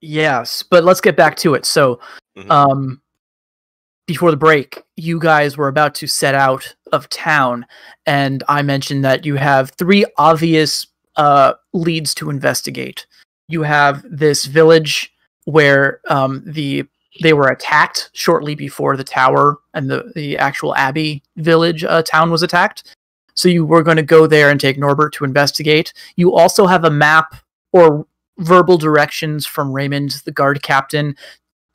Yes, but let's get back to it. So, before the break, you guys were about to set out of town, and I mentioned that you have 3 obvious leads to investigate. You have this village where they were attacked shortly before the tower and the actual Abbey village town was attacked. So you were going to go there and take Norbert to investigate. You also have a map or verbal directions from Raymond, the guard captain,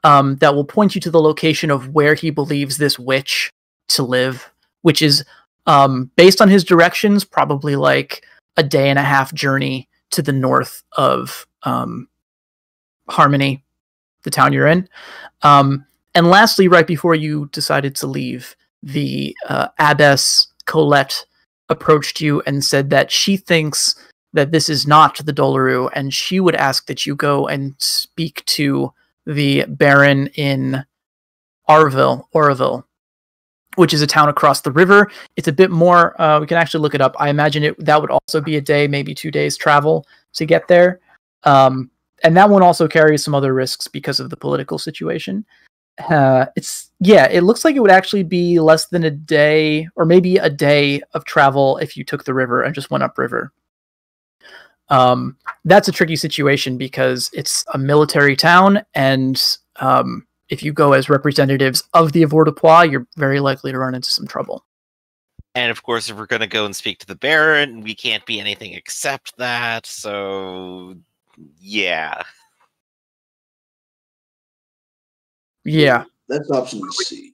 that will point you to the location of where he believes this witch to live, which is, based on his directions, probably like a day and a half journey to the north of Harmony, the town you're in. And lastly, right before you decided to leave, the Abbess Colette approached you and said that she thinks that this is not the Dolaru, and she would ask that you go and speak to the Baron in Oroville, which is a town across the river. It's a bit more, we can actually look it up. I imagine that would also be a day, maybe 2 days travel to get there. And that one also carries some other risks because of the political situation. It looks like it would actually be less than a day, or maybe a day of travel if you took the river and just went upriver. That's a tricky situation because it's a military town, and if you go as representatives of the Avoirdupois, you're very likely to run into some trouble. And of course, if we're going to go and speak to the Baron, we can't be anything except that, so yeah. Yeah. That's option C.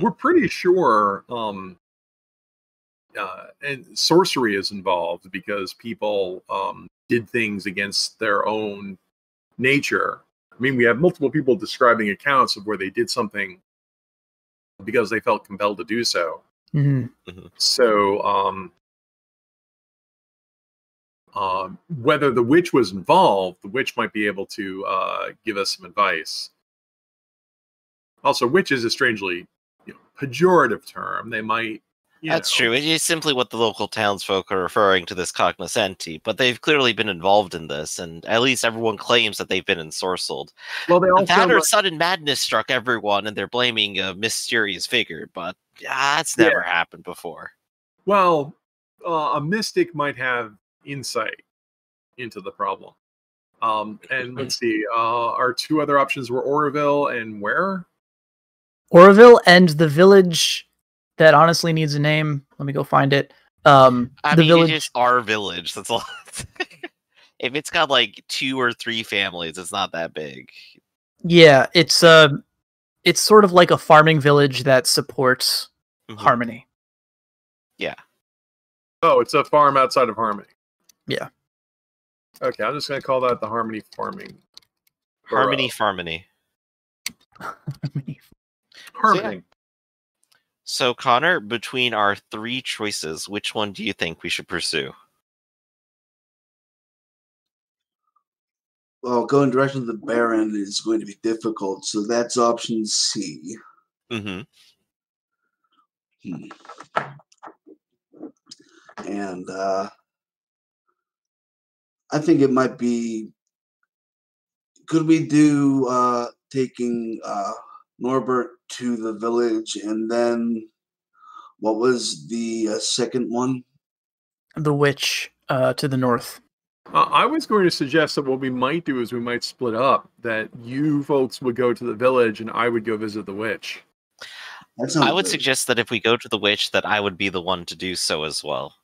We're pretty sure and sorcery is involved because people did things against their own nature. I mean, we have multiple people describing accounts of where they did something because they felt compelled to do so. So whether the witch was involved, the witch might be able to give us some advice. Also, witch is a strangely pejorative term. They might... That's true. It is simply what the local townsfolk are referring to this cognoscenti, but they've clearly been involved in this, and at least everyone claims that they've been ensorcelled. Well, they also... That or sudden madness struck everyone, and they're blaming a mysterious figure, but that's never happened before. Well, a mystic might have insight into the problem. And let's see, our 2 other options were Oroville and where? Oroville and the village that honestly needs a name. Let me go find it. It's just our village. That's all. If it's got like 2 or 3 families, it's not that big. Yeah, it's sort of like a farming village that supports Harmony. Yeah. Oh, it's a farm outside of Harmony. Yeah. Okay, I'm just going to call that the Harmony Farming. Harmony. Harmony. So, Connor, between our 3 choices, which one do you think we should pursue? Well, going directly to the Baron is going to be difficult, so that's option C. And I think it might be... Could we do taking Norbert to the village, and then what was the second one? The witch to the north. I was going to suggest that what we might do is we might split up. That you folks would go to the village, and I would go visit the witch. I would suggest that if we go to the witch, that I would be the one to do so as well.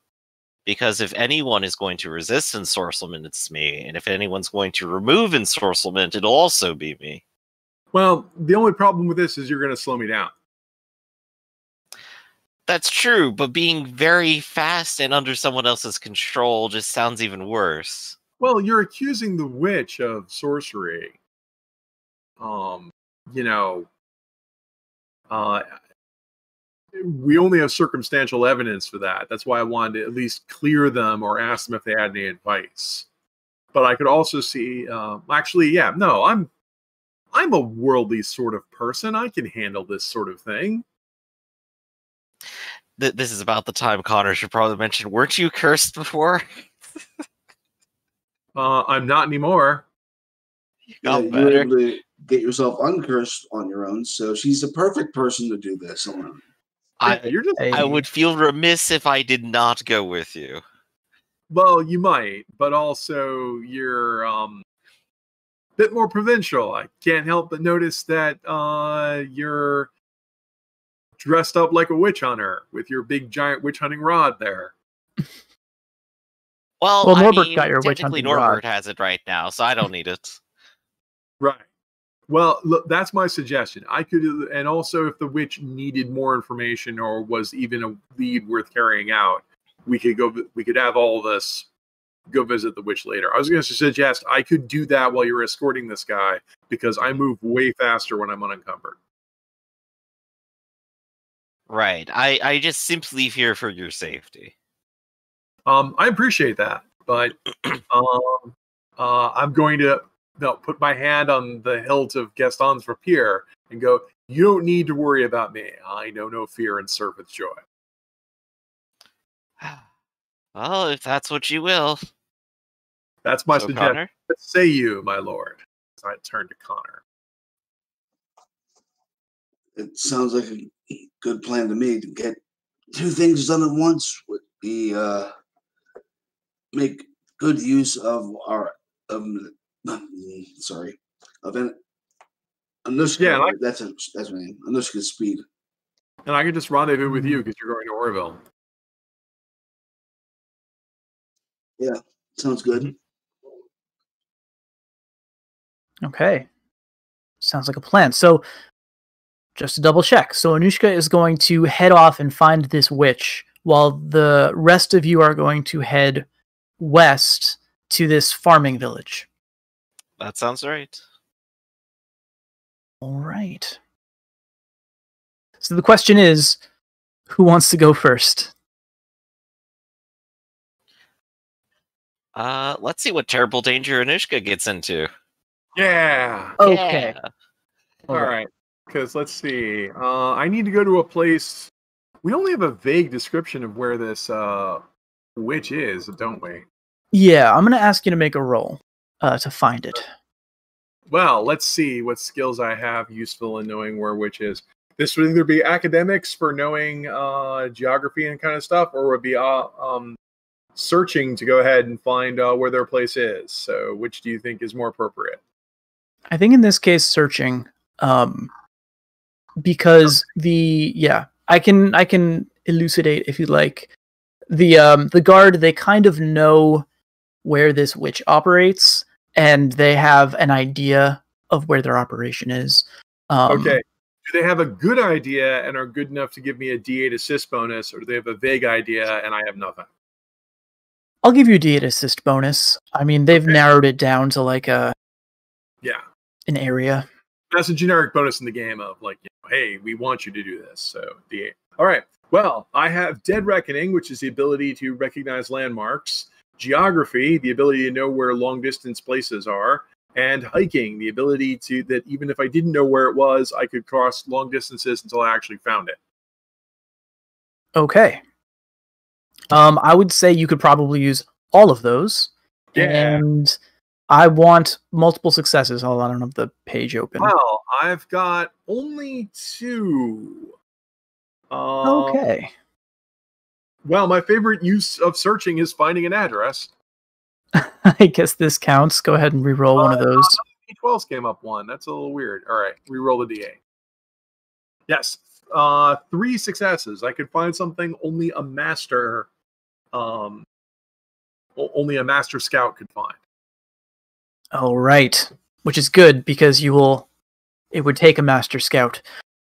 Because if anyone is going to resist ensorcelment, it's me. And if anyone's going to remove ensorcelment, it'll also be me. Well, the only problem with this is you're going to slow me down. That's true, but being very fast and under someone else's control just sounds even worse. Well, you're accusing the witch of sorcery. We only have circumstantial evidence for that. That's why I wanted to at least clear them or ask them if they had any advice. But I could also see, I'm a worldly sort of person. I can handle this sort of thing. This is about the time Connor should probably mention, weren't you cursed before? I'm not anymore. you were able to get yourself uncursed on your own, so she's the perfect person to do this alone. I would feel remiss if I did not go with you. Well, you might, but also you're a bit more provincial. I can't help but notice that you're dressed up like a witch hunter with your big giant witch hunting rod there. Well, Norbert got your witch technically hunting Norbert rod. has it right now, so I don't need it. Right. Well, look, that's my suggestion. I could, and also if the witch needed more information or was even a lead worth carrying out, we could have all of us go visit the witch later. I was going to suggest I could do that while you're escorting this guy because I move way faster when I'm unencumbered. Right. I just simply fear for your safety. I appreciate that, but I'm going to put my hand on the hilt of Gaston's rapier and go, you don't need to worry about me. I know no fear and serve with joy. Well, if that's what you will. That's my suggestion. Connor? What say you, my lord? As I turn to Connor. It sounds like a good plan to me. To get two things done at once would be make good use of our Anushka. Yeah, that's her name. Anushka's speed. And I can just rendezvous with you because you're going to Orville. Yeah, sounds good. Okay. Sounds like a plan. So, just to double check. So, Anushka is going to head off and find this witch, while the rest of you are going to head west to this farming village. That sounds right. All right. So, the question is, who wants to go first? Let's see what terrible danger Anushka gets into. Yeah. Okay. Yeah. All right. Because let's see. I need to go to a place. We only have a vague description of where this witch is, don't we? Yeah, I'm going to ask you to make a roll to find it. Well, let's see what skills I have useful in knowing where witch is. This would either be academics for knowing geography and kind of stuff, or would be searching to go ahead and find where their place is. So which do you think is more appropriate? I think in this case, searching, because I can elucidate if you like. The guard, they kind of know where this witch operates, and they have an idea of where their operation is. Okay. Do they have a good idea and are good enough to give me a D8 assist bonus, or do they have a vague idea and I have nothing? I'll give you a D8 assist bonus. I mean, they've narrowed it down to like an area. That's a generic bonus in the game of like, hey, we want you to do this. So D8. All right. Well, I have Dead Reckoning, which is the ability to recognize landmarks. Geography, the ability to know where long distance places are. And hiking, the ability to that even if I didn't know where it was, I could cross long distances until I actually found it. Okay. I would say you could probably use all of those. Yeah. And I want multiple successes. Hold on, I don't have the page open. Well, I've got only 2. Okay. Well, my favorite use of searching is finding an address. I guess this counts. Go ahead and re-roll one of those. D12s came up 1. That's a little weird. All right, re-roll the D8. Yes, 3 successes. I could find something only a master scout could find. All right, which is good because it would take a master scout.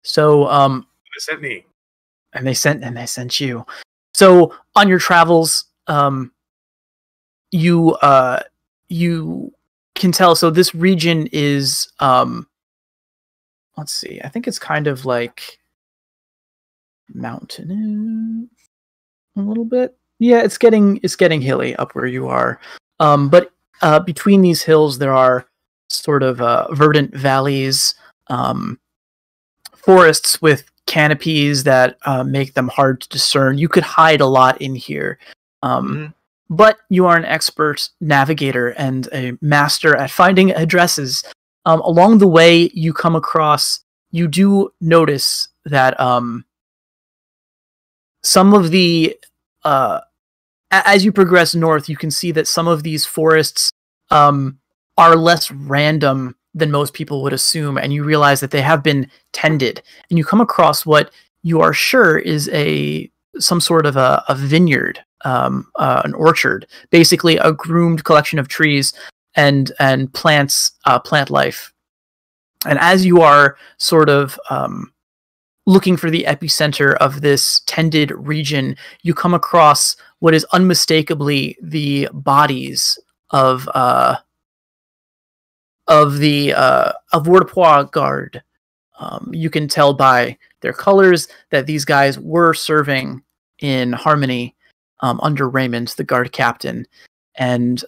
So They sent me, and they sent you. So on your travels, you can tell. So this region is let's see. I think it's kind of like mountain a little bit. Yeah, it's getting hilly up where you are. But between these hills there are sort of verdant valleys, forests with canopies that make them hard to discern. You could hide a lot in here. but you are an expert navigator and a master at finding addresses. Along the way, you come across, you do notice that some of the, as you progress north, you can see that some of these forests are less random than most people would assume, and you realize that they have been tended. And you come across what you are sure is some sort of a vineyard, an orchard, basically a groomed collection of trees and plants, plant life. And as you are sort of looking for the epicenter of this tended region, you come across what is unmistakably the bodies of Vortepois guard. You can tell by their colors that these guys were serving in harmony under Raymond, the guard captain. And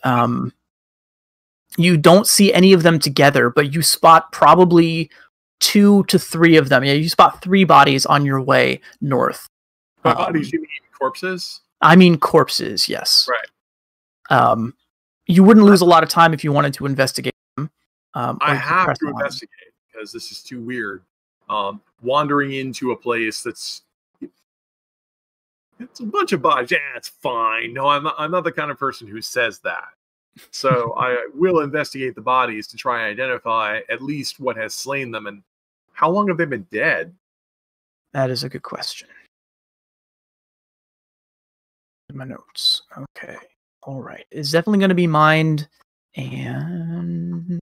you don't see any of them together, but you spot probably 2 to 3 of them. Yeah, you spot 3 bodies on your way north. By bodies, you mean corpses? I mean corpses, yes. Right. You wouldn't lose a lot of time if you wanted to investigate them. I have to investigate because this is too weird. Wandering into a place it's a bunch of bodies. Yeah, it's fine. No, I'm not the kind of person who says that. So I will investigate the bodies to try and identify at least what has slain them and how long have they been dead. That is a good question. In my notes. Okay. All right. It's definitely going to be mind and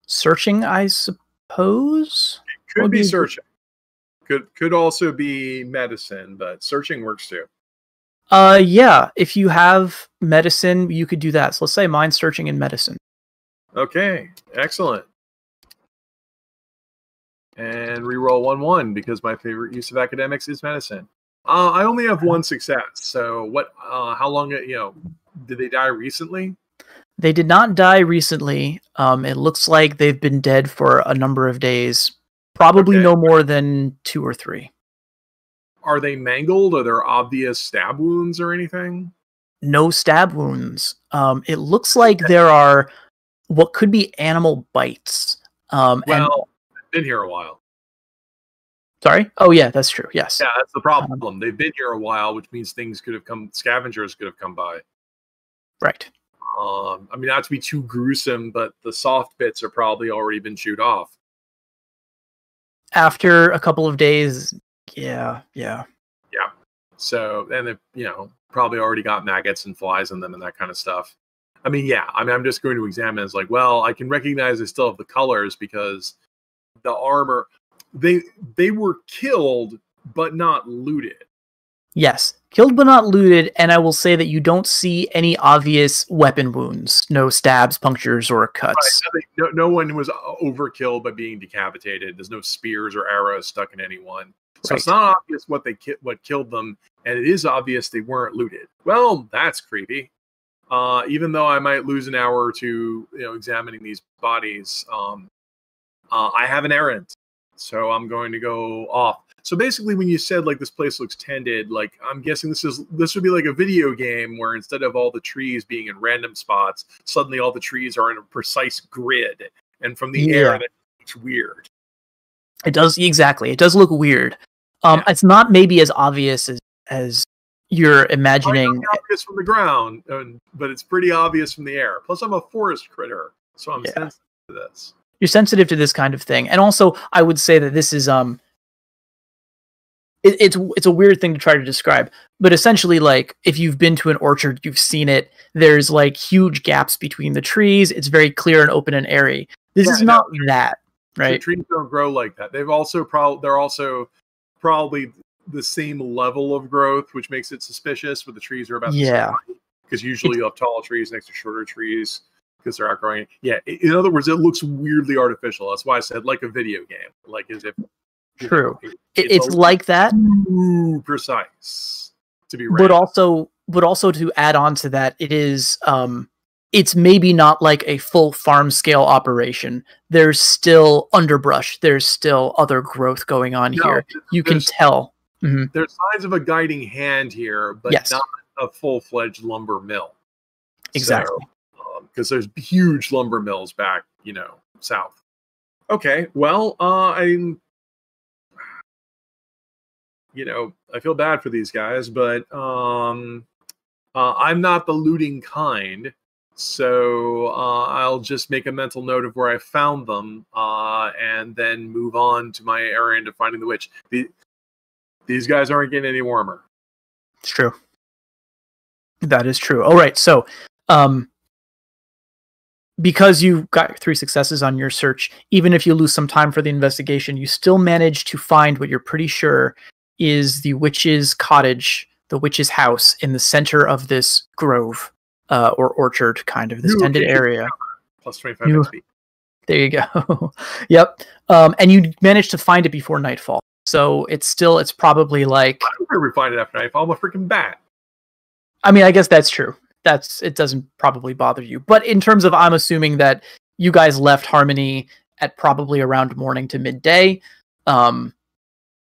searching, I suppose. It could be searching. Could also be medicine, but searching works too. Yeah, if you have medicine, you could do that. So let's say mind searching and medicine. Okay, excellent. And reroll 1/1 because my favorite use of academics is medicine. I only have 1 success. So what? How long? Did they die recently? They did not die recently. It looks like they've been dead for a number of days. Probably no more than 2 or 3. Are they mangled? Are there obvious stab wounds or anything? No stab wounds. It looks like there are what could be animal bites. Well, they've been here a while. Sorry? Oh, yeah, that's true. Yes. Yeah, that's the problem. They've been here a while, which means things could have come, scavengers could have come by. Right. I mean, not to be too gruesome, but the soft bits are probably already been chewed off. After a couple of days, yeah. So, and they, probably already got maggots and flies in them and that kind of stuff. I mean, I'm just going to examine it as like, well, I can recognize they still have the colors because the armor, they were killed but not looted. Yes, killed but not looted, and I will say that you don't see any obvious weapon wounds, no stabs, punctures, or cuts. Right. No one was overkilled by being decapitated. There's no spears or arrows stuck in anyone. So It's not obvious what killed them, and it is obvious they weren't looted. Well, that's creepy. Even though I might lose an hour or two, examining these bodies, I have an errand, so I'm going to go off. So basically, when you said like this place looks tended, like I'm guessing this would be like a video game where instead of all the trees being in random spots, suddenly all the trees are in a precise grid, and from the air that looks weird. It does exactly. It does look weird. It's not maybe as obvious as you're imagining. It's obvious from the ground, but it's pretty obvious from the air. Plus, I'm a forest critter, so I'm sensitive to this. You're sensitive to this kind of thing, and also I would say that this is It's a weird thing to try to describe, but essentially, like, if you've been to an orchard, you've seen it. There's like huge gaps between the trees. It's very clear and open and airy. This is not that, right? The trees don't grow like that. They're also probably the same level of growth, which makes it suspicious. But the trees are about the same height, because usually you have tall trees next to shorter trees because they're outgrowing. Yeah, in other words, it looks weirdly artificial. That's why I said like a video game, like as if. True. It's like that. Precise to be right. But also to add on to that, it is it's maybe not like a full farm scale operation. There's still underbrush. There's still other growth going on here. You can tell. There's signs of a guiding hand here, but a full-fledged lumber mill. Exactly. Because there's huge lumber mills back, south. Okay, well, I feel bad for these guys, but I'm not the looting kind, so I'll just make a mental note of where I found them, and then move on to my errand of finding the witch. These guys aren't getting any warmer. It's true. That is true. All right, so because you got 3 successes on your search, even if you lose some time for the investigation, you still manage to find what you're pretty sure is the witch's cottage, the witch's house in the center of this grove or orchard, kind of this tended area. Plus 25 XP. There you go. Yep. And you managed to find it before nightfall. So it's probably like... I don't remember find it after nightfall. I'm a freaking bat. I mean, I guess that's true. It doesn't probably bother you. But in terms of, I'm assuming that you guys left Harmony at probably around morning to midday.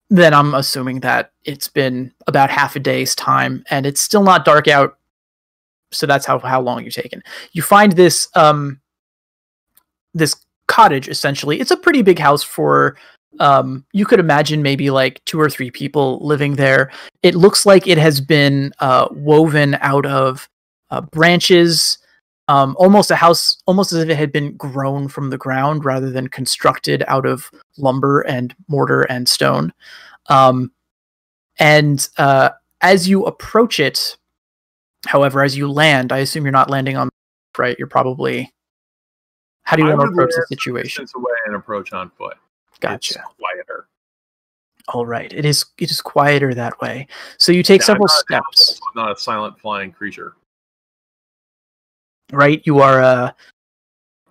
Then I'm assuming that it's been about half a day's time, and it's still not dark out. So that's how long you've taken. You find this this cottage, essentially. It's a pretty big house for, you could imagine maybe like 2 or 3 people living there. It looks like it has been woven out of branches, almost as if it had been grown from the ground rather than constructed out of lumber and mortar and stone. And as you approach it, however, as you land, I assume you're not landing on, right? You're probably... How do you want to approach the situation? Away and approach on foot. Gotcha. It's quieter. All right. It is quieter that way. So you take several steps. I'm not a silent flying creature. Right? You are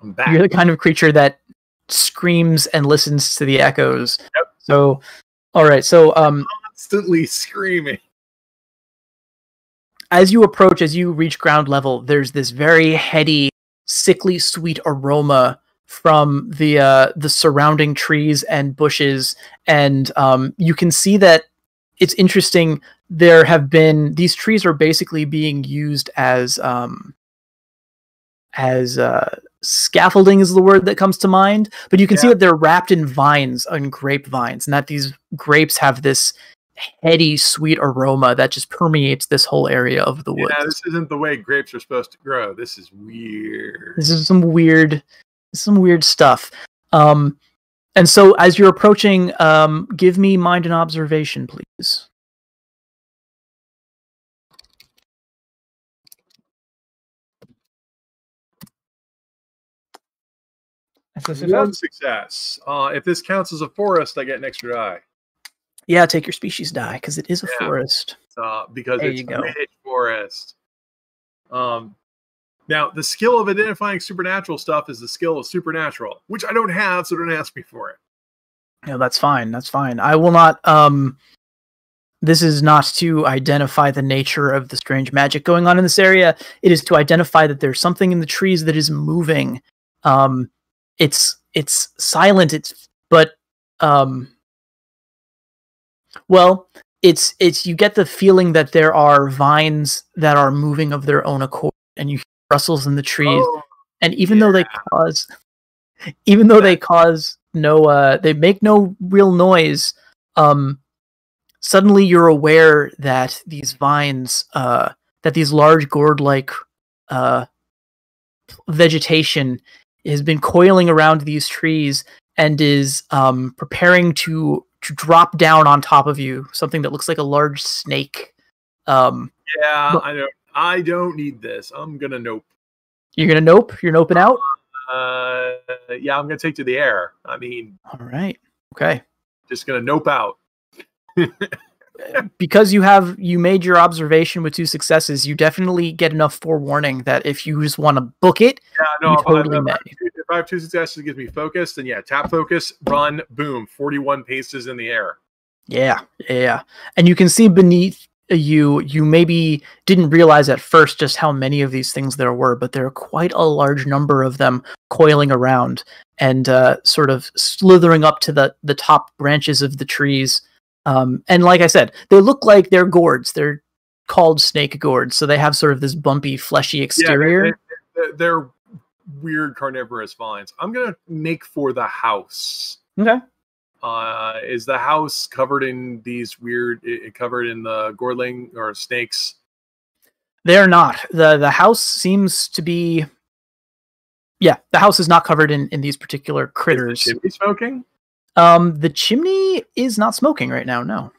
I'm back. You're the kind of creature that screams and listens to the echoes. Yep. So all right. So constantly screaming. As you reach ground level, there's this very heady, sickly sweet aroma from the surrounding trees and bushes, and you can see that it's interesting. These trees are basically being used as scaffolding is the word that comes to mind, but you can see that they're wrapped in vines, and grapevines, and that these grapes have this heady, sweet aroma that just permeates this whole area of the woods. Yeah, this isn't the way grapes are supposed to grow. This is weird. This is some weird stuff. And so as you're approaching, give me mind and observation, please. One success. If this counts as a forest, I get an extra die. Yeah, take your species die, because it is a forest. Because it's a rich forest. Now, the skill of identifying supernatural stuff is the skill of supernatural, which I don't have, so don't ask me for it. Yeah, that's fine. That's fine. I will not... this is not to identify the nature of the strange magic going on in this area. It is to identify that there's something in the trees that is moving. It's silent. It's you get the feeling that there are vines that are moving of their own accord, and you hear rustles in the trees. And even though they cause no, they make no real noise. Suddenly you're aware that these vines, that these large gourd-like vegetation has been coiling around these trees and is preparing to drop down on top of you, something that looks like a large snake. I don't need this. I'm gonna nope. You're gonna nope? You're noping out? Yeah, I'm gonna take to the air. I mean, all right, okay. Just gonna nope out. Because you made your observation with 2 successes, you definitely get enough forewarning that if you just want to book it, you totally may. If I have 2 successes, it gives me focus, then tap focus, run, boom, 41 paces in the air. Yeah. And you can see beneath you maybe didn't realize at first just how many of these things there were, but there are quite a large number of them coiling around and sort of slithering up to the top branches of the trees. And like I said, they look like they're gourds. They're called snake gourds, so they have sort of this bumpy, fleshy exterior. Yeah, they're weird carnivorous vines. I'm gonna make for the house. Okay. Is the house covered in these weird, covered in the gourling or snakes? They're not. The house seems to be... Yeah, the house is not covered in these particular critters. Is the chimney smoking? The chimney is not smoking right now, no.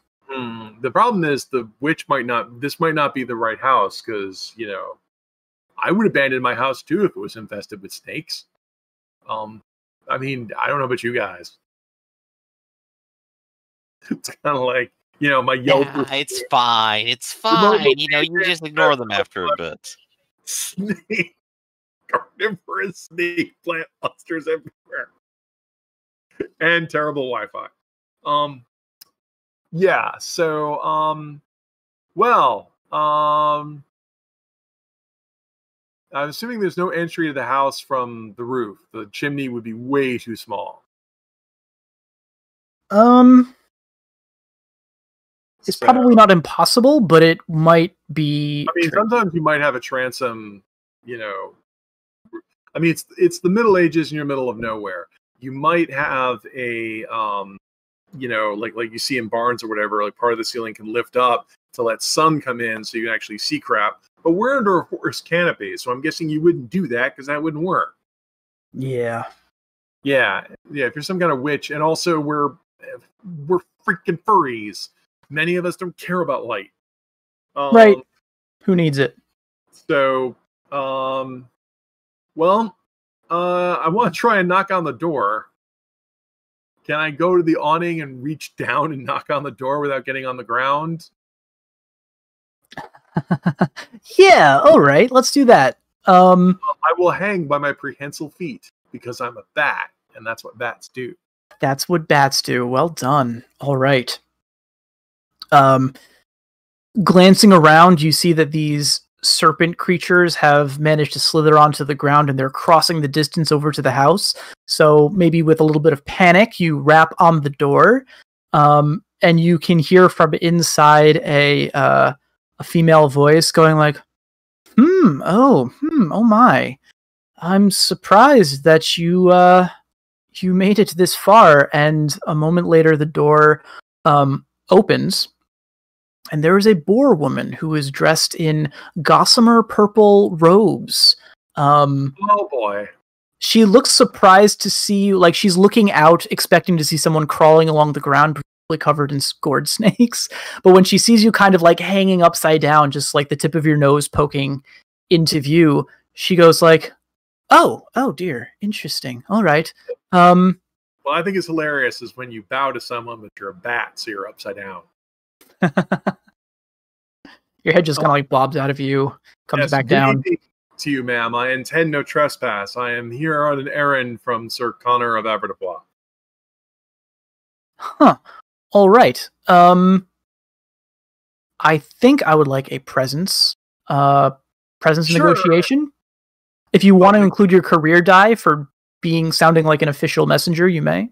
The problem is the witch might not... This might not be the right house, because, you know, I would abandon my house, too, if it was infested with snakes. I mean, I don't know about you guys. It's kind of like, you know, my Yelp. Yeah, it's fine. It's fine. You know, you just ignore them after a bit. Snake, carnivorous snake plant monsters everywhere, and terrible Wi-Fi. Yeah. So, well, I'm assuming there's no entry to the house from the roof. The chimney would be way too small. It's probably not impossible, but it might be... I mean, sometimes you might have a transom, you know... I mean, it's the Middle Ages and you're in the middle of nowhere. You might have a, you know, like you see in barns or whatever, like part of the ceiling can lift up to let sun come in so you can actually see crap. But we're under a horse canopy, so I'm guessing you wouldn't do that because that wouldn't work. Yeah. Yeah. If you're some kind of witch, and also we're freaking furries. Many of us don't care about light. Right. Who needs it? So, well, I want to try and knock on the door. Can I go to the awning and reach down and knock on the door without getting on the ground? Yeah, all right. Let's do that. I will hang by my prehensile feet because I'm a bat, and that's what bats do. That's what bats do. Well done. All right. Glancing around, you see that these serpent creatures have managed to slither onto the ground and they're crossing the distance over to the house. So maybe with a little bit of panic, you rap on the door, and you can hear from inside a female voice going like, oh my. I'm surprised that you made it this far. And a moment later, the door opens. And there is a boar woman who is dressed in gossamer purple robes. Oh boy. She looks surprised to see you, like she's looking out, expecting to see someone crawling along the ground, probably covered in gourd snakes. But when she sees you kind of like hanging upside down, just like the tip of your nose poking into view, she goes like, oh dear, interesting. All right. Well, I think it's hilarious is when you bow to someone, but you're a bat, so you're upside down. Your head just kind of like bobs out of you, comes back down. To you, ma'am. I intend no trespass. I am here on an errand from Sir Connor of Aberdepois. Huh. All right. I think I would like a presence. Presence negotiation. If you want to include your career die for sounding like an official messenger, you may.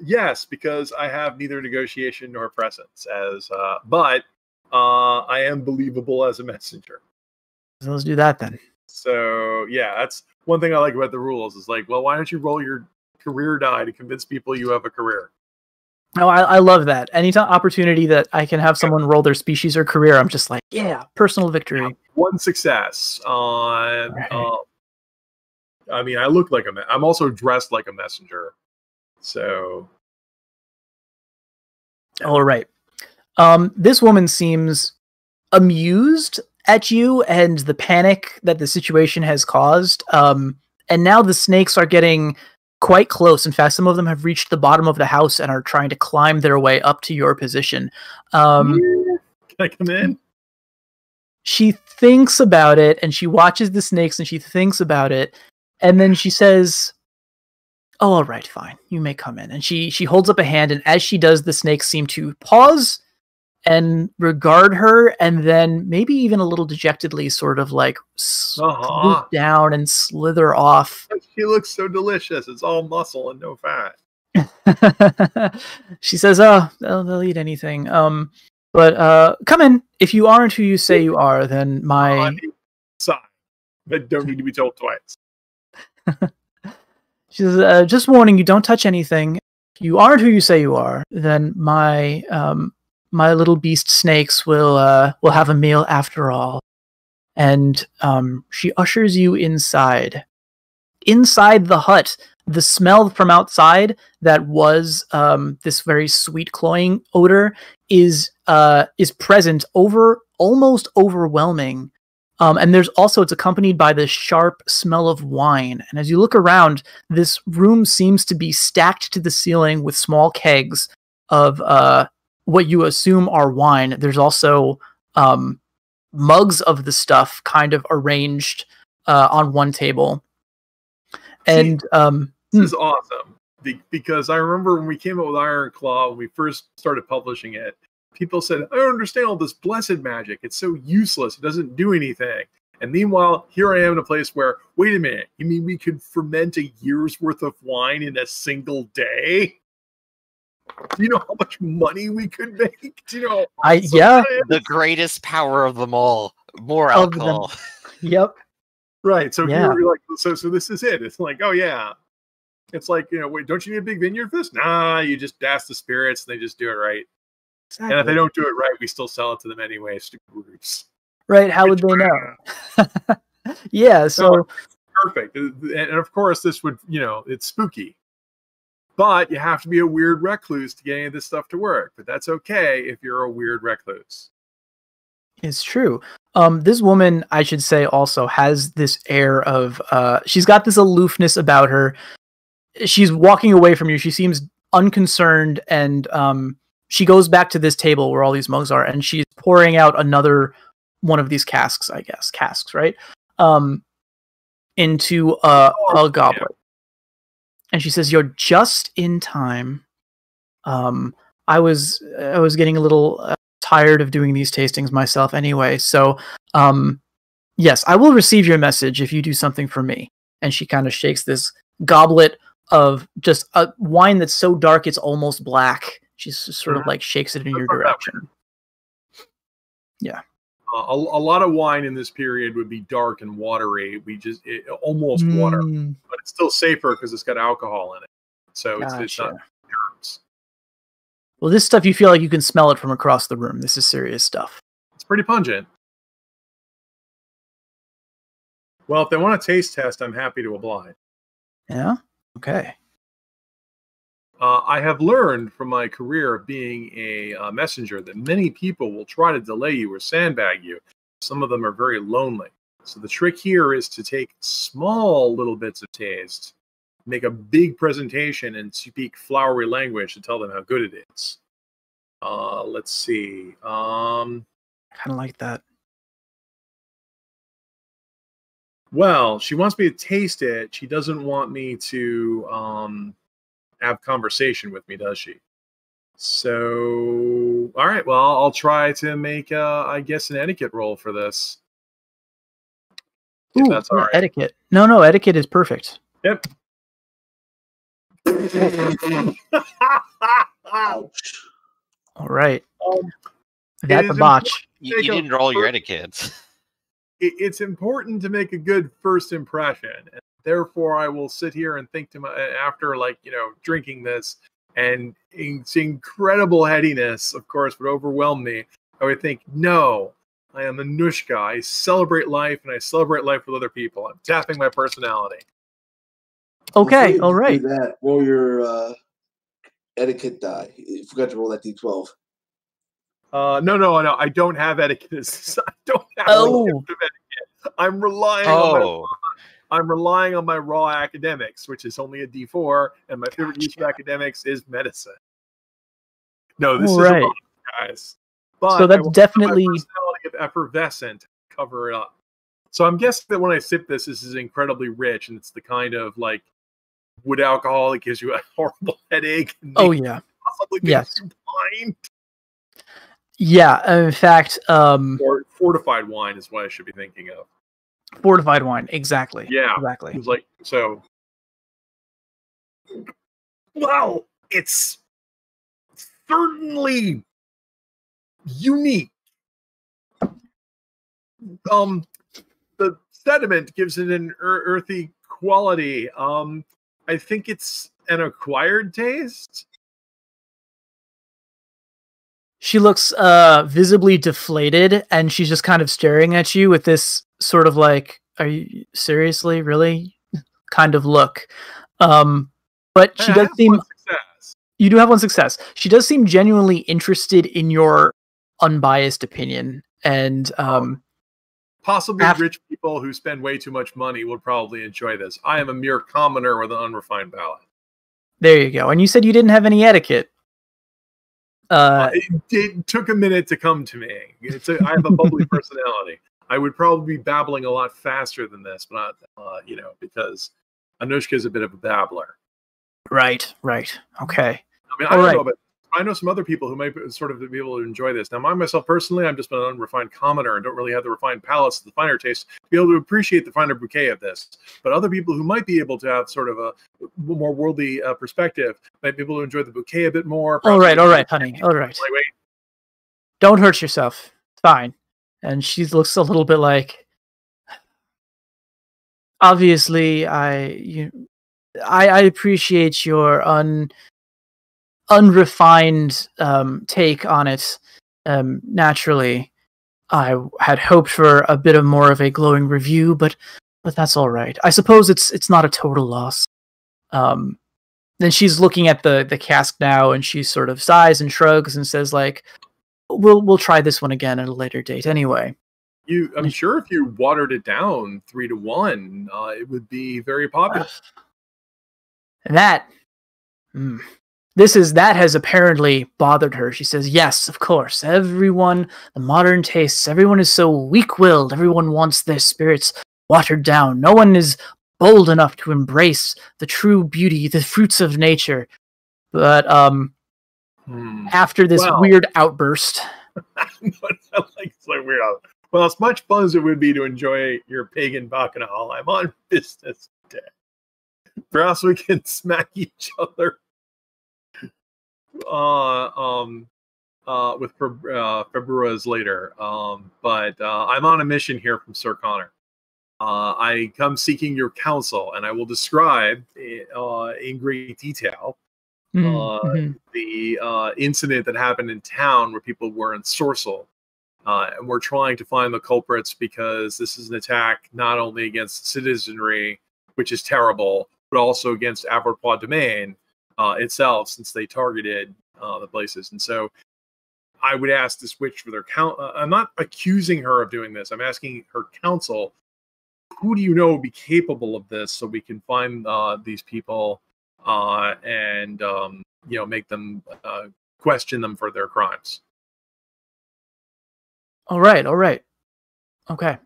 Yes, because I have neither negotiation nor presence but I am believable as a messenger. So let's do that then. So yeah, that's one thing I like about the rules is like, well, why don't you roll your career die to convince people you have a career? Oh, I love that. Any opportunity that I can have someone roll their species or career, I'm just like, yeah, personal victory. One success. Right. I mean, I look like I'm also dressed like a messenger. So. All right. This woman seems amused at you and the panic that the situation has caused. And now the snakes are getting quite close. In fact, some of them have reached the bottom of the house and are trying to climb their way up to your position. Can I come in? She thinks about it and she watches the snakes and she thinks about it. And then she says, oh, all right, fine. You may come in. And she holds up a hand. And as she does, the snakes seem to pause and regard her, and then maybe even a little dejectedly sort of like swoop down and slither off. She looks so delicious. It's all muscle and no fat. She says, oh, they'll eat anything. But But come in. If you aren't who you say you are, then my sign, but don't need to be told twice. She says, just warning you, don't touch anything. If you aren't who you say you are, then my my little beast snakes will have a meal after all. And she ushers you inside. Inside the hut, the smell from outside that was this very sweet cloying odor is present, almost overwhelming. And it's accompanied by this sharp smell of wine. And as you look around, this room seems to be stacked to the ceiling with small kegs of what you assume are wine. There's also mugs of the stuff kind of arranged on one table. And this is awesome because I remember when we came up with Ironclaw, when we first started publishing it, people said, I don't understand all this blessed magic. It's so useless. It doesn't do anything. And meanwhile, here I am in a place where, wait a minute, you mean we could ferment a year's worth of wine in a single day? Do you know how much money we could make? Do you know? The greatest power of them all. More alcohol. Yep. Right. So you're like, so this is it. It's like, oh yeah. It's like, wait, don't you need a big vineyard for this? Nah, you just dash the spirits and they just do it right. Exactly. And if they don't do it right, we still sell it to them anyway. Stupid groups. Right? How would they know? Yeah. So perfect. And of course, this would, it's spooky. But you have to be a weird recluse to get any of this stuff to work. But that's okay if you're a weird recluse. It's true. This woman, I should say, also has this air of she's got this aloofness about her. She's walking away from you. She seems unconcerned, and she goes back to this table where all these mugs are, and she's pouring out another one of these casks, I guess. Casks, right? Into a goblet. And she says, "You're just in time. I was getting a little tired of doing these tastings myself anyway. So, yes, I will receive your message if you do something for me." And she kind of shakes this goblet of just a wine that's so dark it's almost black. She sort of like shakes it in your direction. Yeah. A lot of wine in this period would be dark and watery. Almost water, but it's still safer because it's got alcohol in it. So it's not germs. Well, this stuff, you feel like you can smell it from across the room. This is serious stuff. It's pretty pungent. Well, if they want a taste test, I'm happy to oblige. Yeah? Okay. I have learned from my career of being a messenger that many people will try to delay you or sandbag you. Some of them are very lonely. So the trick here is to take small little bits of taste, make a big presentation, and speak flowery language to tell them how good it is. Let's see. Kind of like that. Well, she wants me to taste it. She doesn't want me to have conversation with me, does she? So, all right. Well, I'll try to make, I guess, an etiquette roll for this. Ooh, that's all right. Etiquette. No, etiquette is perfect. Yep. Ouch. All right. That's a botch. You didn't roll your etiquette. It's important to make a good first impression. And therefore, I will sit here and think to after, drinking this, and its incredible headiness, of course, would overwhelm me. I would think, no, I am Anushka. I celebrate life, and I celebrate life with other people. I'm tapping my personality. Okay, all right. Do that. Roll your etiquette die. You forgot to roll that d12. No. I don't have etiquette. I don't have etiquette. I'm relying on my raw academics, which is only a D4, and my favorite use of academics is medicine. No, this is a bonus, guys. But so that's definitely my personality of effervescent to cover it up. So I'm guessing that when I sip this is incredibly rich, and it's the kind of wood alcohol that gives you a horrible headache. Oh yeah, yes. Blind. Yeah, in fact, or fortified wine is what I should be thinking of. Fortified wine, exactly. Yeah, exactly. It's like so. Well, it's certainly unique. The sediment gives it an earthy quality. I think it's an acquired taste. She looks visibly deflated, and she's just kind of staring at you with this sort of like, "Are you seriously, really?" kind of look. But she does seem. You do have one success. She does seem genuinely interested in your unbiased opinion, and possibly rich people who spend way too much money would probably enjoy this. I am a mere commoner with an unrefined palate. There you go. And you said you didn't have any etiquette. It took a minute to come to me. I have a bubbly personality. I would probably be babbling a lot faster than this, but because Anushka is a bit of a babbler. Right. Okay. I mean, I don't know, but I know some other people who might sort of be able to enjoy this. Now, myself personally, I'm just an unrefined commoner and don't really have the refined palates, the finer taste, to be able to appreciate the finer bouquet of this. But other people who might be able to have sort of a more worldly perspective might be able to enjoy the bouquet a bit more. All right, honey. All right. Don't hurt yourself. Fine. And she looks a little bit like, obviously, I appreciate your unrefined take on it. Naturally, I had hoped for a bit of more of a glowing review, but that's all right. I suppose it's not a total loss. Then she's looking at the cask now, and she sort of sighs and shrugs and says, like, "We'll try this one again at a later date, anyway." I'm sure if you watered it down 3-1, it would be very popular. That has apparently bothered her. She says, "Yes, of course. Everyone, the modern tastes, everyone is so weak-willed. Everyone wants their spirits watered down. No one is bold enough to embrace the true beauty, the fruits of nature." But after this weird outburst, well, as much fun as it would be to enjoy your pagan bacchanal, I'm on business today. Perhaps we can smack each other with Februa's later. But I'm on a mission here from Sir Connor. I come seeking your counsel, and I will describe in great detail the incident that happened in town where people were ensorcelled. And we're trying to find the culprits because this is an attack not only against citizenry, which is terrible, but also against Avoirpois Domain itself, since they targeted the places. And so I would ask this witch for their counsel. I'm not accusing her of doing this. I'm asking her counsel. Who do you know would be capable of this, so we can find these people and make them question them for their crimes? All right. Okay.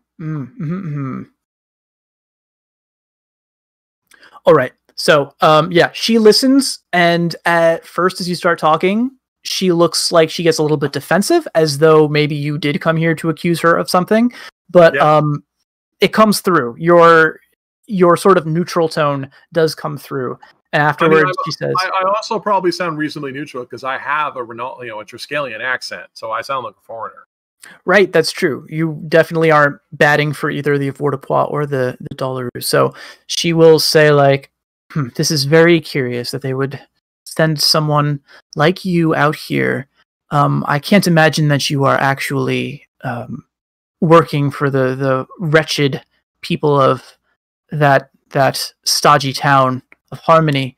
All right. So, she listens, and at first, as you start talking, she looks like she gets a little bit defensive, as though maybe you did come here to accuse her of something. But it comes through. Your sort of neutral tone does come through. And afterwards, she says, I also probably sound reasonably neutral because I have a Triskellion accent, so I sound like a foreigner. Right, that's true. You definitely aren't batting for either the Avoirpois or the Dolarus. So she will say, like, "This is very curious that they would send someone like you out here. I can't imagine that you are actually working for the wretched people of that stodgy town of Harmony.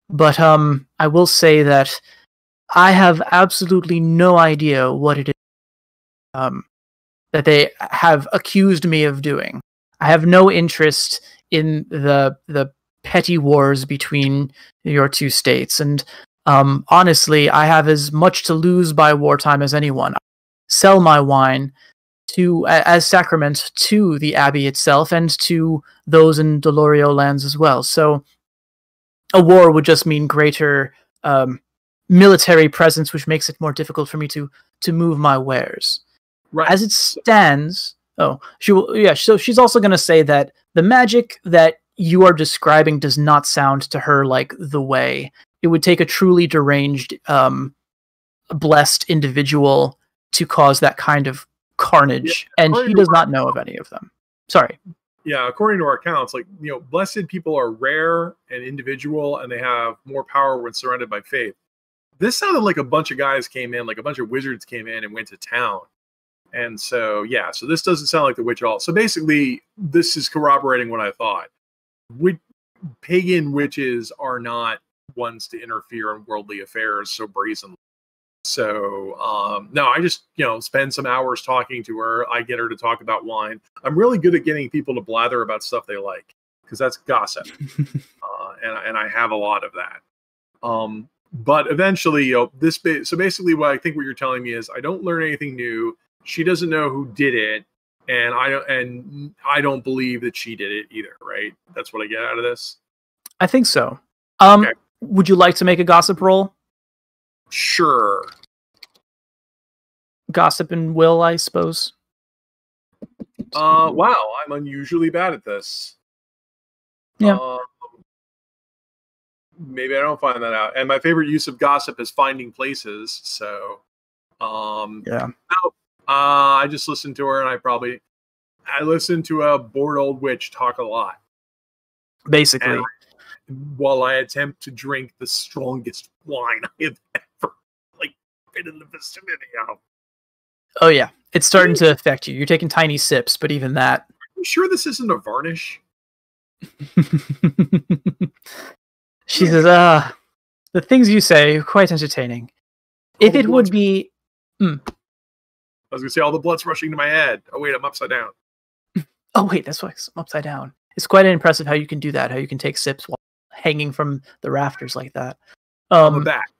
But I will say that I have absolutely no idea what it is that they have accused me of doing. I have no interest in the petty wars between your two states, and honestly, I have as much to lose by wartime as anyone. I sell my wine as sacrament to the abbey itself and to those in Dolorio lands as well. So a war would just mean greater military presence, which makes it more difficult for me to move my wares. Right. As it stands, so she's also going to say that the magic that you are describing does not sound to her like the way. It would take a truly deranged, blessed individual to cause that kind of carnage, and he does not know of any of them. Sorry. Yeah, according to our accounts, like, blessed people are rare and individual, and they have more power when surrounded by faith. This sounded like a bunch of guys came in, like a bunch of wizards came in and went to town. And so, yeah, so this doesn't sound like the witch at all. So basically, this is corroborating what I thought. Pagan witches are not ones to interfere in worldly affairs so brazenly. So, no, I just, spend some hours talking to her. I get her to talk about wine. I'm really good at getting people to blather about stuff they like, because that's gossip. And I have a lot of that. But eventually, so basically what I think what you're telling me is I don't learn anything new. She doesn't know who did it. And I don't believe that she did it either, right? That's what I get out of this. I think so. Okay. Would you like to make a gossip roll? Sure. Gossip and will, I suppose. Wow, I'm unusually bad at this. Yeah. Maybe I don't find that out. And my favorite use of gossip is finding places. So, yeah. No, I just listened to her, and I listened to a bored old witch talk a lot. Basically. While I attempt to drink the strongest wine I have ever been in the vicinity of. Oh yeah, it's starting to affect you. You're taking tiny sips, but even that. Are you sure this isn't a varnish? She says, the things you say are quite entertaining. If it would be... I was going to say, all the blood's rushing to my head. Oh wait, I'm upside down. Oh wait, that's why I'm upside down. It's quite impressive how you can do that, how you can take sips while hanging from the rafters like that. I'm back.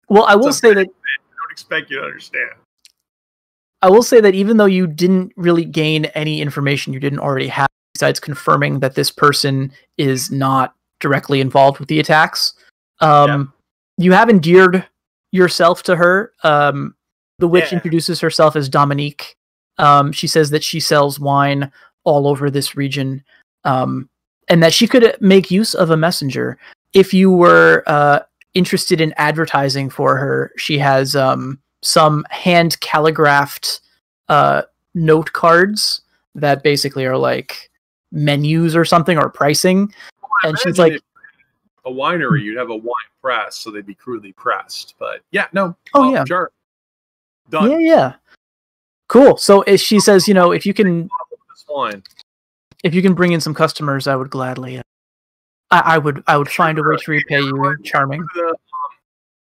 Well, I will say that... I don't expect you to understand. I will say that even though you didn't really gain any information you didn't already have, besides confirming that this person is not directly involved with the attacks, you have endeared yourself to her. The witch introduces herself as Dominique. She says that she sells wine all over this region, and that she could make use of a messenger. If you were interested in advertising for her, she has some hand calligraphed note cards that basically are like menus or something, or pricing. Well, and she's like, a winery, you'd have a wine press, so they'd be crudely pressed. But yeah, no. Yeah, sure. Done. Yeah. Cool. So she says, if you can bring in some customers, I would gladly. I would find a way to repay you. Charming.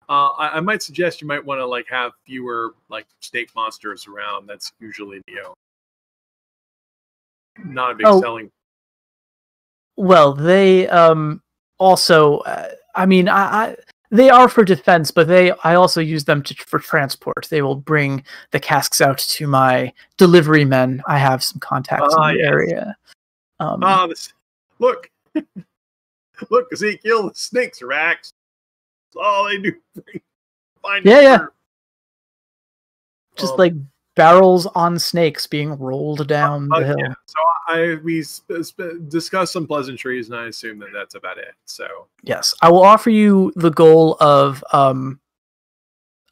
I might suggest you might want to have fewer snake monsters around. That's usually not a big selling. Well, they also, they are for defense, but I also use them for transport. They will bring the casks out to my delivery men. I have some contacts in the area. Look, Ezekiel, the snakes are axe. That's all they do. Just barrels on snakes being rolled down the hill. Yeah. So we discussed some pleasantries, and I assume that that's about it. So yes, I will offer you the goal of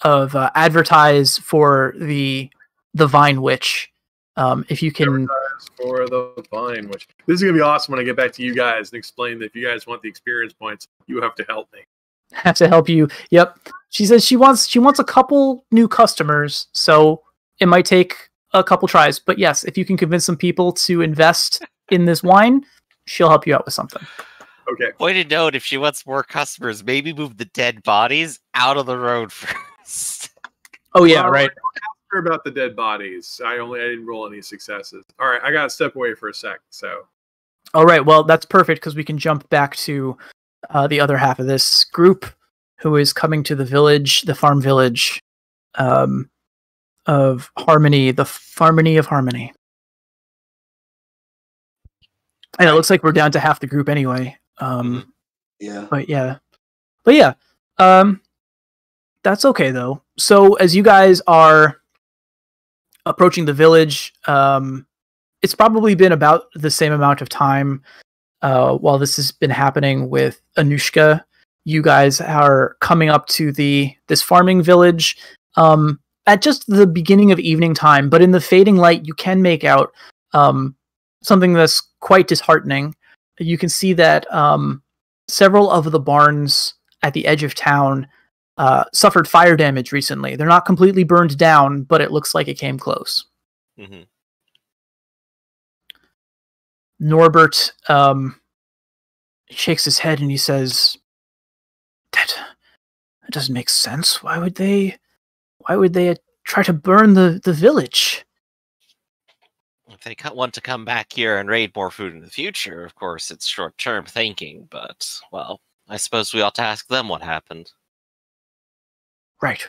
advertise for the Vine Witch. If you can advertise for the Vine Witch. This is gonna be awesome when I get back to you guys and explain that if you guys want the experience points, you have to help me. Have to help you. Yep. She says she wants a couple new customers, so it might take a couple tries. But yes, if you can convince some people to invest in this wine, she'll help you out with something. Okay. Pointed note: if she wants more customers, maybe move the dead bodies out of the road first. Oh yeah, right. I don't ask her about the dead bodies. I didn't roll any successes. All right, I gotta step away for a sec. So. All right. Well, that's perfect because we can jump back to the other half of this group, who is coming to the village, the farm village of Harmony, the Farmony of Harmony. And it looks like we're down to half the group anyway. Yeah. But yeah. That's okay though. So as you guys are approaching the village, it's probably been about the same amount of time while this has been happening with Anushka. You guys are coming up to this farming village. at just the beginning of evening time, but in the fading light, you can make out something that's quite disheartening. You can see that several of the barns at the edge of town suffered fire damage recently. They're not completely burned down, but it looks like it came close. Mm-hmm. Norbert shakes his head and he says, that doesn't make sense. Why would they try to burn the village? If they want to come back here and raid more food in the future, of course, it's short-term thinking, but, well, I suppose we ought to ask them what happened. Right.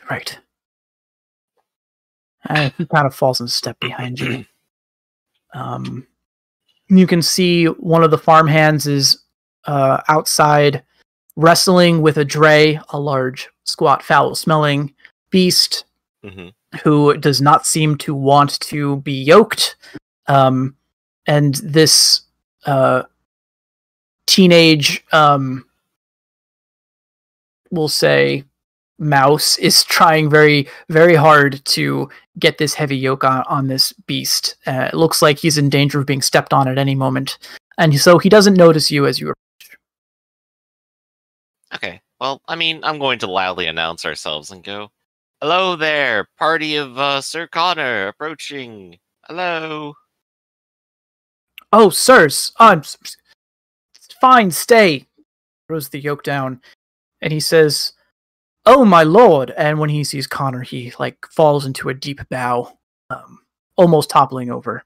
He kind of falls in step behind you. You can see one of the farmhands is outside wrestling with a dray, a large, squat, foul-smelling beast who does not seem to want to be yoked. And this teenage, we'll say, mouse is trying very, very hard to get this heavy yoke on this beast. It looks like he's in danger of being stepped on at any moment. And so he doesn't notice you as you approach. Okay, well, I mean, I'm going to loudly announce ourselves and go, hello there, party of Sir Connor approaching. Hello. Oh, sirs. Fine, stay. Throws the yoke down. And he says, oh, my lord. And when he sees Connor, he falls into a deep bow, almost toppling over.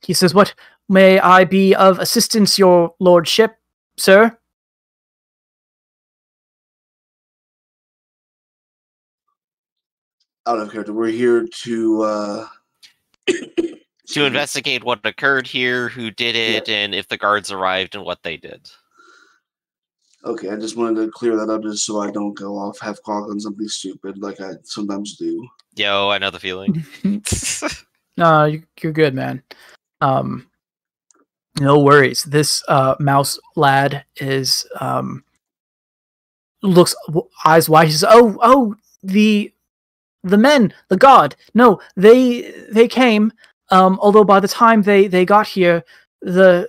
He says, what may I be of assistance, your lordship, sir? Out of character, we're here to to investigate what occurred here, who did it, and if the guards arrived and what they did. Okay, I just wanted to clear that up just so I don't go off half-cocked on something stupid like I sometimes do. Yo, I know the feeling. No, you're good, man. No worries. This mouse lad is looks eyes wide. He says, "Oh, the men, the guard. No, they came. Although by the time they got here, the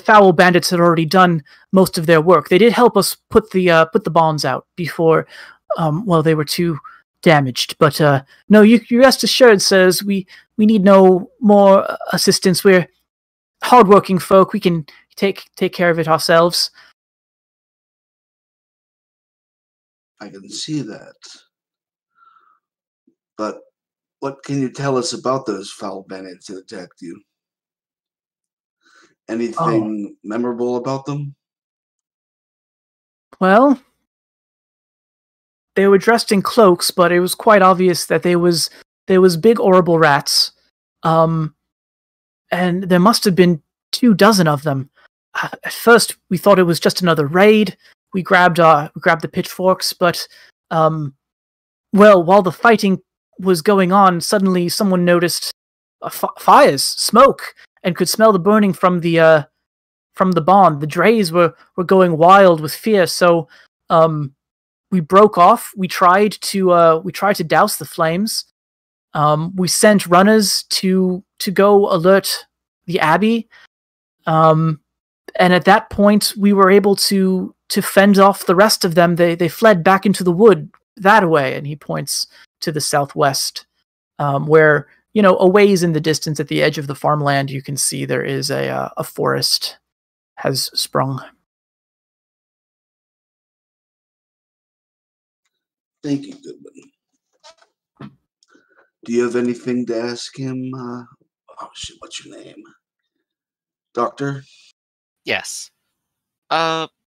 foul bandits had already done most of their work. They did help us put the bonds out before, they were too damaged. But no, you rest assured, sirs. We need no more assistance. We're hardworking folk. We can take care of it ourselves." I can see that. But what can you tell us about those foul bandits that attacked you? Anything memorable about them? Well, they were dressed in cloaks, but it was quite obvious that they was big horrible rats. And there must have been 24 of them. At first, we thought it was just another raid. We grabbed the pitchforks, but while the fighting was going on, suddenly someone noticed fires, smoke, and could smell the burning from the bond. The drays were going wild with fear, so we broke off. We tried to douse the flames. We sent runners to go alert the abbey, and at that point we were able to fend off the rest of them. They fled back into the wood that way, and he points to the southwest, where, a ways in the distance at the edge of the farmland, you can see there is a forest has sprung. Thank you, Goodman. Do you have anything to ask him? What's your name? Doctor? Yes. Could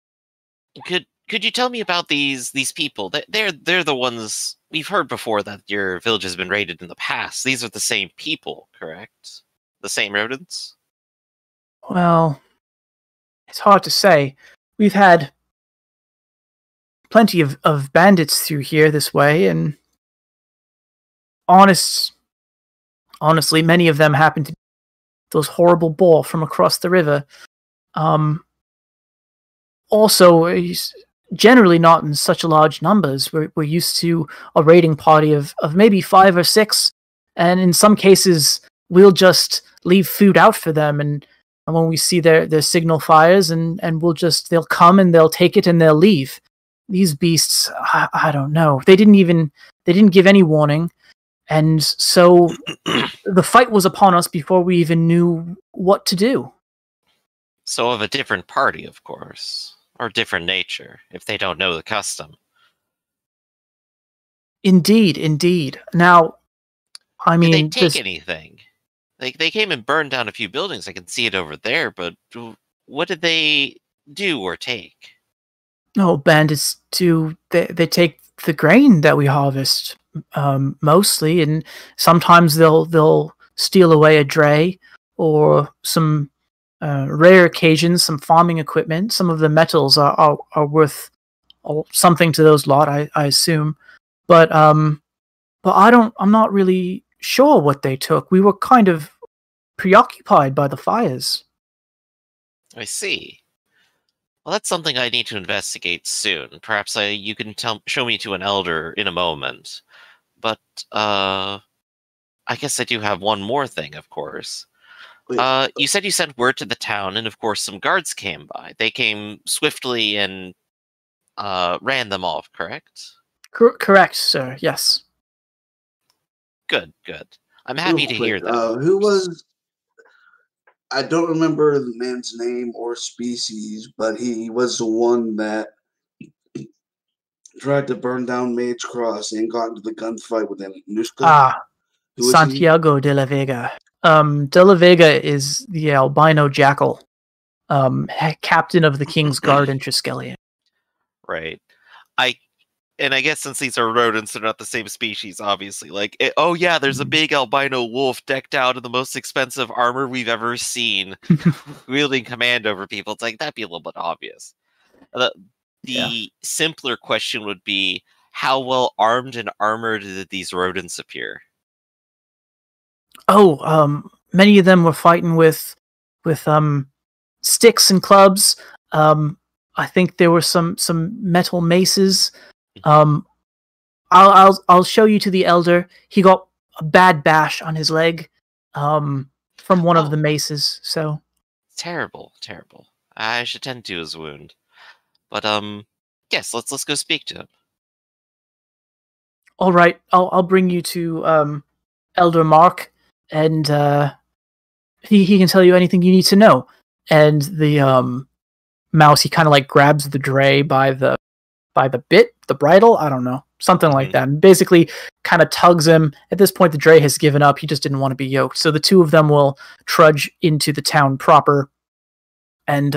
you tell me about these people? They're the ones we've heard before that your village has been raided in the past. These are the same people, correct? The same rodents? Well, it's hard to say. We've had plenty of bandits through here this way, and honestly, many of them happen to be those horrible boar from across the river. Also, generally not in such large numbers. We're used to a raiding party of maybe 5 or 6, and in some cases we'll just leave food out for them, and when we see their signal fires, and they'll come and they'll take it and they'll leave. These beasts, I don't know. They didn't give any warning, and so the fight was upon us before we even knew what to do. So of a different party, of course, or different nature, if they don't know the custom. Indeed. Now, I mean, did they take anything? They came and burned down a few buildings. I can see it over there, but what did they do or take? No, bandits do. They take the grain that we harvest, mostly, and sometimes they'll steal away a dray or some rare occasions, some farming equipment. Some of the metals are worth something to those lot, I assume, but I'm not really sure what they took. We were kind of preoccupied by the fires. I see. Well, that's something I need to investigate soon. Perhaps you can show me to an elder in a moment. But I guess I do have one more thing, of course. You said you sent word to the town, and of course some guards came by. They came swiftly and ran them off, correct? Correct, sir. Yes. Good. I'm happy to hear that. Who was... I don't remember the man's name or species, but he was the one that tried to burn down Mage Cross and got into the gunfight with Nuska. Santiago de la Vega. De la Vega is the albino jackal, captain of the King's Guard in Triskellion. Right. I guess since these are rodents, they're not the same species, obviously. There's a big albino wolf decked out in the most expensive armor we've ever seen, wielding command over people. It's like, that'd be a little bit obvious. The simpler question would be, how well armed and armored did these rodents appear? Many of them were fighting with sticks and clubs. I think there were some metal maces. I'll show you to the elder. He got a bad bash on his leg from one of the maces. So terrible. I should tend to his wound. But yes, let's go speak to him. All right, I'll bring you to Elder Mark, and he can tell you anything you need to know. And the mouse, he kind of like grabs the dray by the bit, the bridle, I don't know, something like that, and basically kind of tugs him. At this point, the dray has given up. He just didn't want to be yoked. So the two of them will trudge into the town proper, and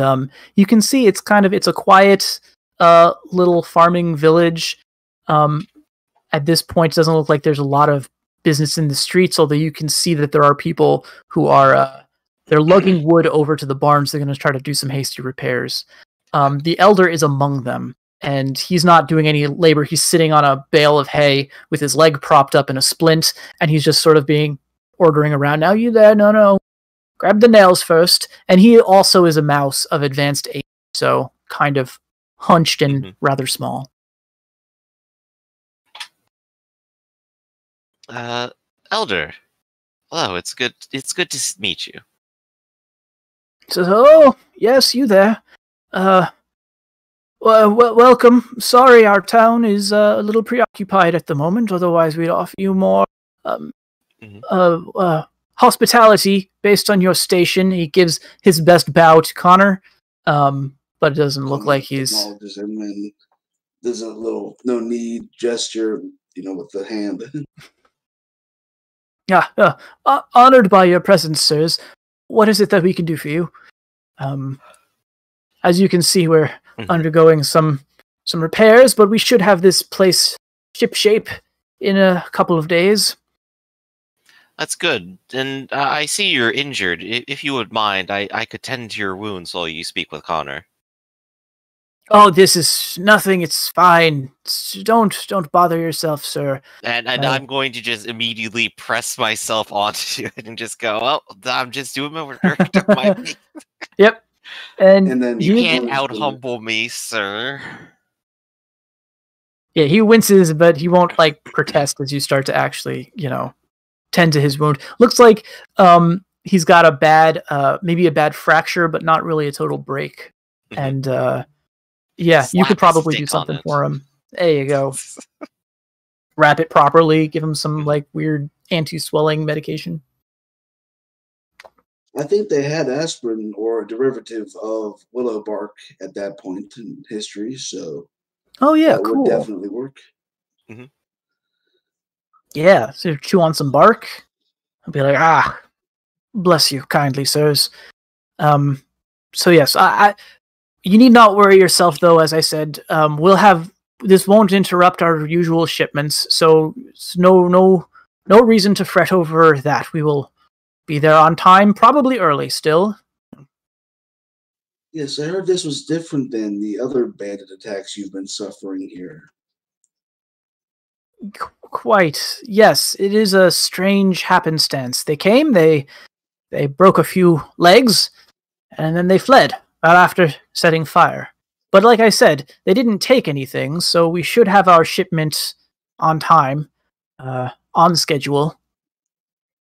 you can see it's a quiet little farming village. At this point, it doesn't look like there's a lot of business in the streets, although you can see that there are people who are they're lugging wood over to the barns. They're going to try to do some hasty repairs. The elder is among them, and he's not doing any labor. He's sitting on a bale of hay with his leg propped up in a splint, and he's just sort of ordering around. Now you there? No. Grab the nails first. And he also is a mouse of advanced age, so kind of hunched and rather small. Elder. Hello, it's good to meet you. So, yes, you there. Welcome. Sorry, our town is a little preoccupied at the moment. Otherwise, we'd offer you more hospitality based on your station. He gives his best bow to Connor, but it doesn't look like he's... There's a little no-need gesture, with the hand. Honored by your presence, sirs. What is it that we can do for you? As you can see, we're undergoing some repairs, but we should have this place shipshape in a couple of days. That's good. And I see you're injured. If you would mind, I could tend to your wounds while you speak with Connor. Oh, this is nothing. It's fine. Don't bother yourself, sir. And I'm going to just immediately press myself onto it and just go, well, I'm just doing my work. Yep. And then you can't out-humble me, sir. Yeah, he winces, but he won't like protest as you start to actually, tend to his wound. Looks like he's got a bad, maybe a bad fracture, but not really a total break. And yeah, you could probably do something for him. There you go. Wrap it properly. Give him some like weird anti-swelling medication. I think they had aspirin or a derivative of willow bark at that point in history, so oh yeah, that cool. would definitely work. Mm-hmm. Yeah, so chew on some bark. I'll be like, bless you kindly, sirs. So yes, you need not worry yourself, though. As I said, we'll have this won't interrupt our usual shipments, so no reason to fret over that. We will be there on time, probably early still. Yes, I heard this was different than the other bandit attacks you've been suffering here. Quite. Yes, it is a strange happenstance. They came, they broke a few legs, and then they fled after setting fire. But like I said, they didn't take anything, so we should have our shipment on time, on schedule.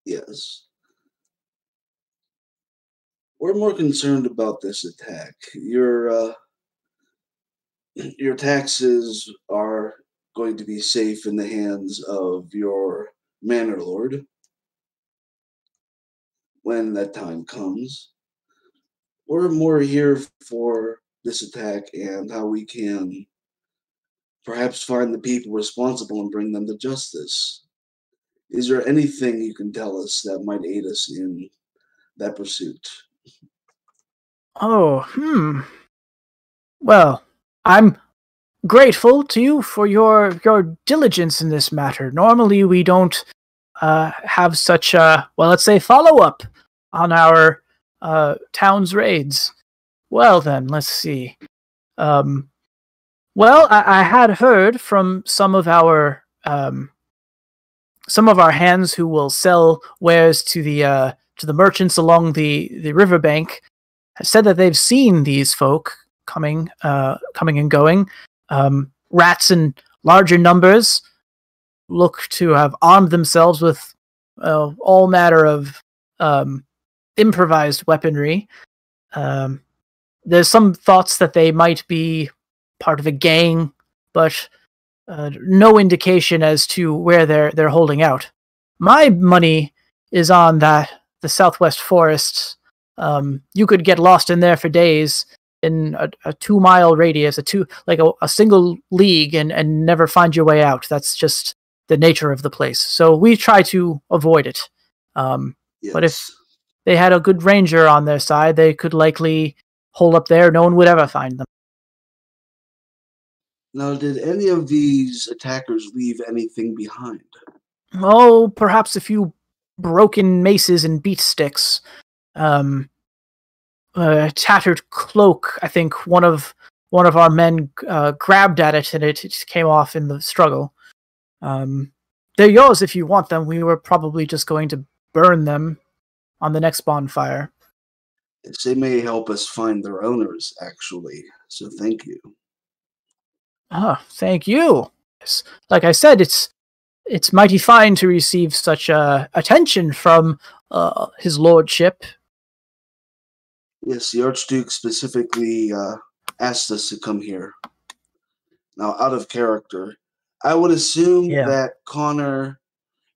Yes. We're more concerned about this attack. Your taxes are going to be safe in the hands of your manor lord when that time comes. We're more here for this attack and how we can perhaps find the people responsible and bring them to justice. Is there anything you can tell us that might aid us in that pursuit? Oh, Well, I'm grateful to you for your diligence in this matter. Normally, we don't have such a, well, let's say, follow-up on our town's raids. Well, then, let's see. Well, I had heard from some of our hands who will sell wares to the merchants along the riverbank, said that they've seen these folk coming and going. Rats in larger numbers look to have armed themselves with all manner of improvised weaponry. There's some thoughts that they might be part of a gang, but no indication as to where they're holding out. My money is on the Southwest Forests. You could get lost in there for days in a 2-mile radius, a single league, and never find your way out. That's just the nature of the place. So we try to avoid it. Yes. But if they had a good ranger on their side, they could likely hold up there. No one would ever find them. Now, did any of these attackers leave anything behind? Oh, perhaps a few broken maces and beat sticks. A tattered cloak. I think one of our men grabbed at it, and it came off in the struggle. They're yours if you want them. We were probably just going to burn them on the next bonfire. They may help us find their owners, actually. So thank you. Thank you. Like I said, it's mighty fine to receive such attention from his lordship. Yes, the Archduke specifically asked us to come here. Now, out of character, I would assume that Connor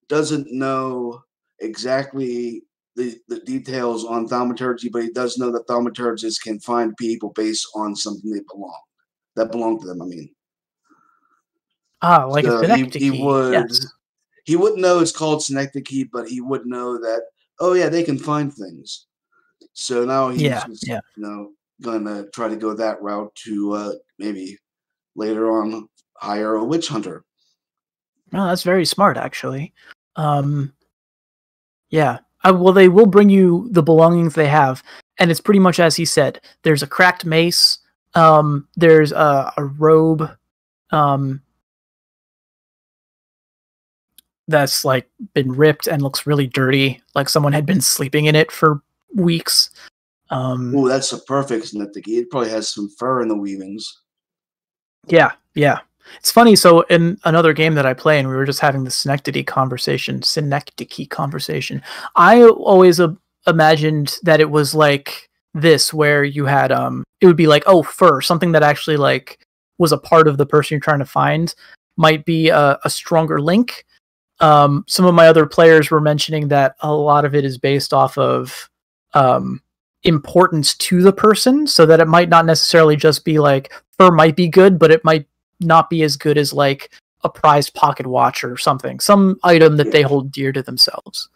doesn't know exactly the details on thaumaturgy, but he does know that thaumaturgists can find people based on something that belong to them, I mean. Like so a synecdoche. He wouldn't know it's called synecdoche, but he would know that, oh yeah, they can find things. So now he's going to try to go that route to maybe later on hire a witch hunter. No, that's very smart, actually. Yeah. Well, they will bring you the belongings they have, and it's pretty much as he said. There's a cracked mace. There's a robe. That's like been ripped and looks really dirty, like someone had been sleeping in it for weeks. That's a perfect synecdoche. It probably has some fur in the weavings. Yeah. It's funny. So in another game that I play, and we were just having the synecdoche conversation. I always imagined that it was like this, where you had it would be like, oh, fur, something that actually like was a part of the person you're trying to find, might be a stronger link. Some of my other players were mentioning that a lot of it is based off of importance to the person, so that it might not necessarily just be like fur might be good, but it might not be as good as like a prized pocket watch or something, some item that they hold dear to themselves.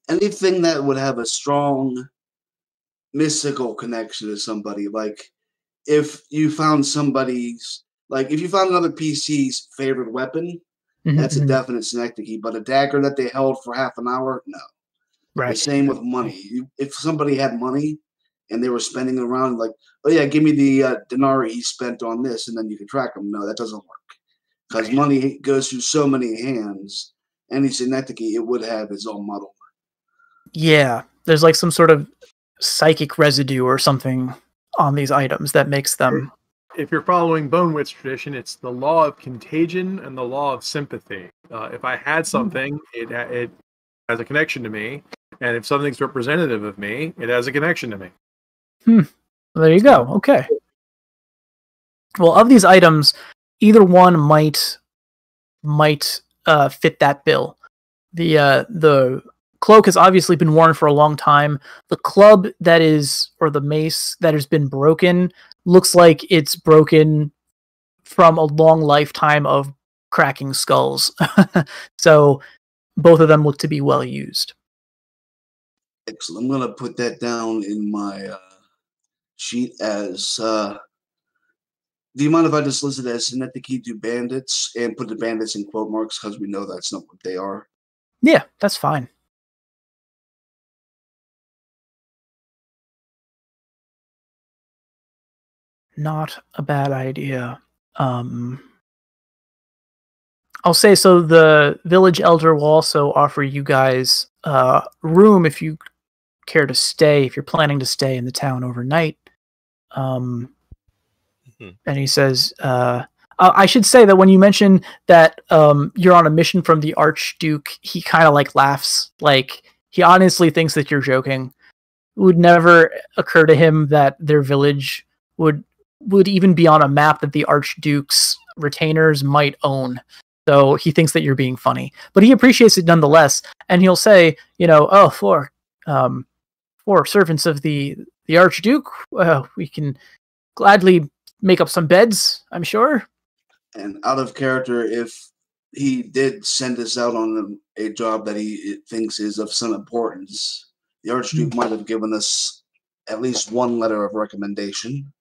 Anything that would have a strong mystical connection to somebody, like if you found somebody's, like if you found another PC's favorite weapon, that's a definite synecdoche. But a dagger that they held for half an hour, no. Right. The same with money. If somebody had money and they were spending it around, like, oh yeah, give me the denarii he spent on this, and then you can track them. No, that doesn't work, because money goes through so many hands. Any synecdoche, it would have its own muddle. Yeah, there's like some sort of psychic residue or something on these items that makes them. If you're following Bonewit's tradition, it's the law of contagion and the law of sympathy. If I had something, it has a connection to me, and if something's representative of me, it has a connection to me. Well, there you go. Okay. Well, of these items, either one might fit that bill. The cloak has obviously been worn for a long time. The club that is, or the mace that has been broken, looks like it's broken from a long lifetime of cracking skulls. So both of them look to be well used. Excellent. I'm going to put that down in my sheet as... do you mind if I just list it as synecdoche to bandits and put the bandits in quote marks, because we know that's not what they are? Yeah, that's fine. Not a bad idea. I'll say, so the village elder will also offer you guys room if you care to stay, if you're planning to stay in the town overnight. And he says, I should say that when you mention that you're on a mission from the Archduke, he kind of like laughs. Like, he honestly thinks that you're joking. It would never occur to him that their village would even be on a map that the Archduke's retainers might own. So he thinks that you're being funny, but he appreciates it nonetheless. And he'll say, oh, for servants of the Archduke, we can gladly make up some beds, I'm sure. And out of character, if he did send us out on a job that he thinks is of some importance, the Archduke might have given us at least one letter of recommendation,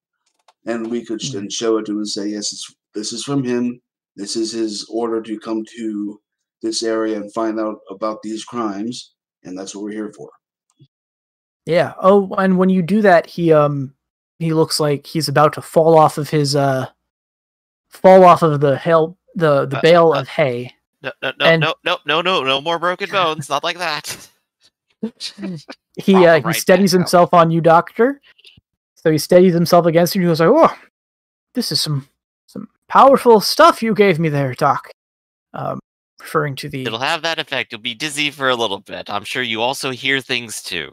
and we could then show it to him and say, yes, this is from him. This is his order to come to this area and find out about these crimes, and that's what we're here for. Yeah. Oh, and when you do that, he looks like he's about to fall off of the bale of hay. No more broken bones. Not like that. He steadies himself on you, Doctor. So he steadies himself against you, and he goes like, "Oh, this is some powerful stuff you gave me there, Doc." Referring to the... It'll have that effect. You'll be dizzy for a little bit. I'm sure you also hear things too.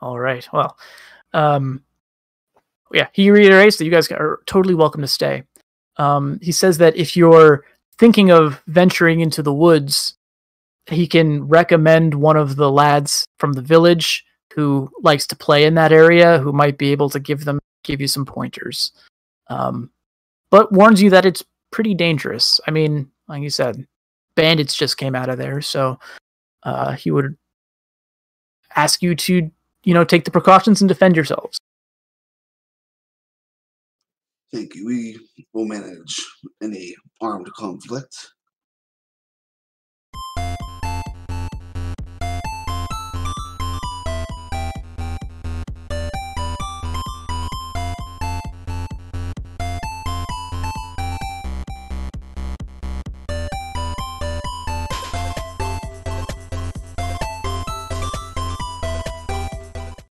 All right. Well, yeah, he reiterates that you guys are totally welcome to stay. He says that if you're thinking of venturing into the woods, he can recommend one of the lads from the village who likes to play in that area, who might be able to give you some pointers. But warns you that it's pretty dangerous. I mean, like you said, bandits just came out of there, so he would ask you to, take the precautions and defend yourselves. Thank you. We will manage any armed conflict.